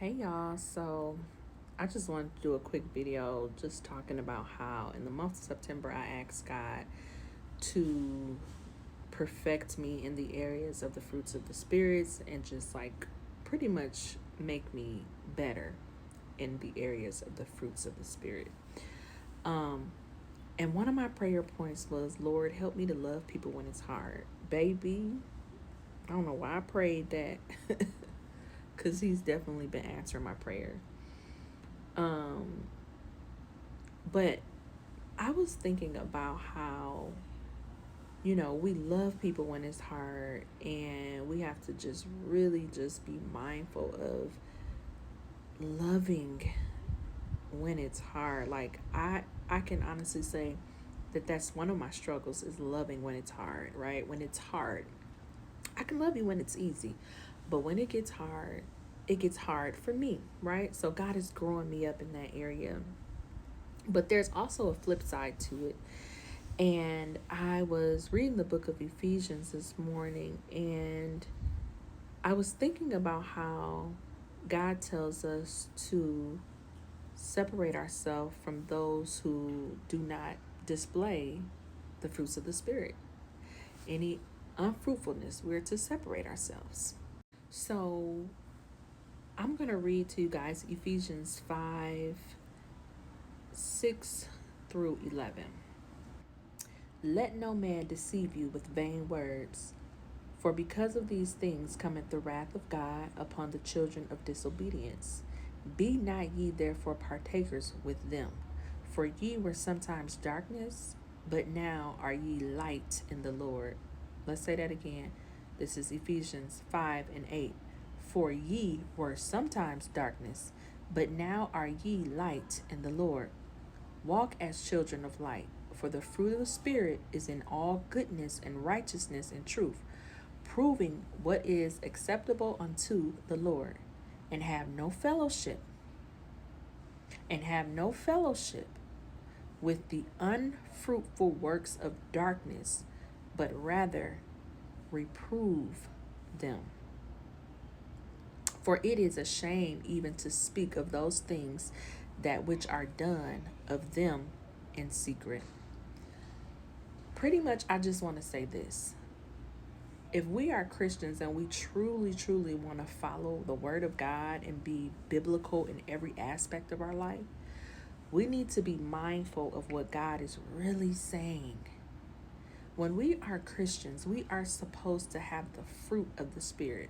Hey y'all, so I just wanted to do a quick video just talking about how in the month of September I asked God to perfect me in the areas of the fruits of the spirits and just like pretty much make me better in the areas of the fruits of the spirit. Um and one of my prayer points was, Lord, help me to love people when it's hard. Baby, I don't know why I prayed that. Cause he's definitely been answering my prayer. Um, but I was thinking about how, we love people when it's hard, and we have to just really just be mindful of loving when it's hard. Like I can honestly say that that's one of my struggles is loving when it's hard, right? When it's hard. I can love you when it's easy, but when it gets hard for me, right? So God is growing me up in that area. But there's also a flip side to it. And I was reading the book of Ephesians this morning, and I was thinking about how God tells us to separate ourselves from those who do not display the fruits of the Spirit. Any unfruitfulness, we're to separate ourselves. So I'm going to read to you guys Ephesians 5 6 through 11. Let no man deceive you with vain words, for because of these things cometh the wrath of God upon the children of disobedience. Be not ye therefore partakers with them. For ye were sometimes darkness, but now are ye light in the Lord. Let's say that again. This is Ephesians 5 and 8. For ye were sometimes darkness, but now are ye light in the Lord. Walk as children of light, for the fruit of the Spirit is in all goodness and righteousness and truth, proving what is acceptable unto the Lord, and have no fellowship, with the unfruitful works of darkness, but rather reprove them. For it is a shame even to speak of those things that which are done of them in secret. Pretty much, I just want to say this. If we are Christians and we truly, truly want to follow the word of God and be biblical in every aspect of our life, we need to be mindful of what God is really saying. When we are Christians, we are supposed to have the fruit of the Spirit.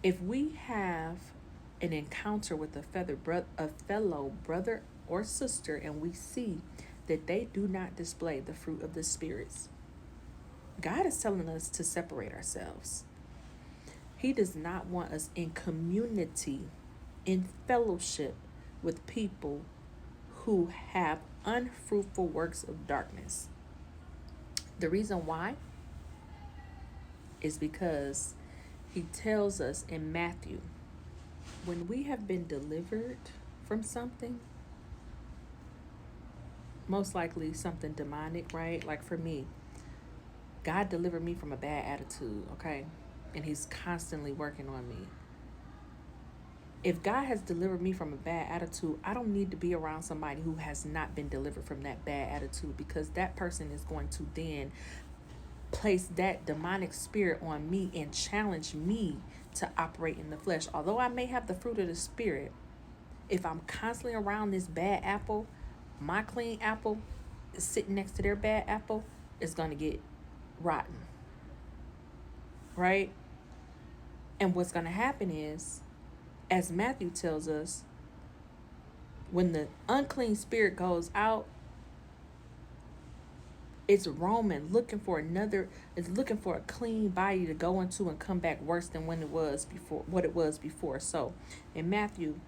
If we have an encounter with a fellow brother or sister, and we see that they do not display the fruit of the spirits, God is telling us to separate ourselves. He does not want us in community, in fellowship with people who have unfruitful works of darkness. The reason why is because he tells us in Matthew, when we have been delivered from something, most likely something demonic, right? Like for me, God delivered me from a bad attitude, okay? And he's constantly working on me. If God has delivered me from a bad attitude, I don't need to be around somebody who has not been delivered from that bad attitude, because that person is going to then place that demonic spirit on me and challenge me to operate in the flesh. Although I may have the fruit of the Spirit, if I'm constantly around this bad apple, my clean apple is sitting next to their bad apple, it's going to get rotten. Right? And what's going to happen is, as Matthew tells us, when the unclean spirit goes out, it's roaming, looking for a clean body to go into and come back worse than what it was before. So in Matthew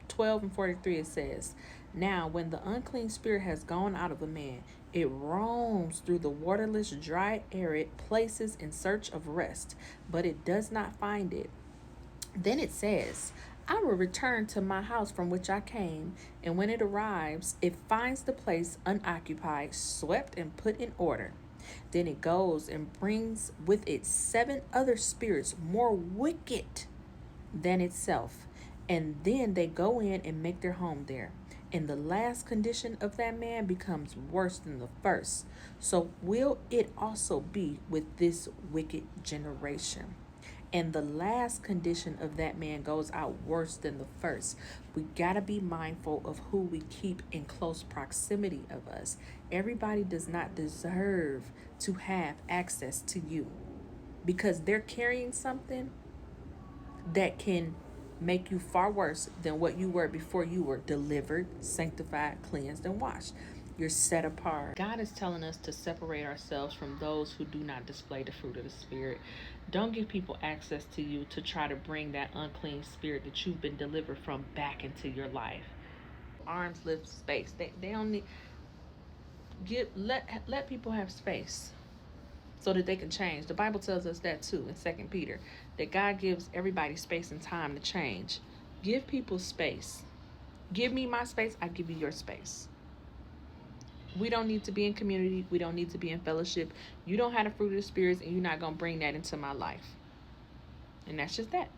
12 and 43, it says, now when the unclean spirit has gone out of a man, it roams through the waterless, dry, arid places in search of rest, but it does not find it. Then it says, I will return to my house from which I came, and when it arrives, it finds the place unoccupied, swept, and put in order. Then it goes and brings with it 7 other spirits more wicked than itself, And then they go in and make their home there. And the last condition of that man becomes worse than the first. So will it also be with this wicked generation? And the last condition of that man goes out worse than the first. We got to be mindful of who we keep in close proximity of us. Everybody does not deserve to have access to you because they're carrying something that can make you far worse than what you were before you were delivered, sanctified, cleansed, and washed. You're set apart. God is telling us to separate ourselves from those who do not display the fruit of the Spirit. Don't give people access to you to try to bring that unclean spirit that you've been delivered from back into your life. Arms lift space. They don't need let people have space so that they can change. The Bible tells us that too in 2 Peter, that God gives everybody space and time to change. Give people space. Give me my space, I give you your space. We don't need to be in community. We don't need to be in fellowship. You don't have the fruit of the spirits, and you're not going to bring that into my life. And that's just that.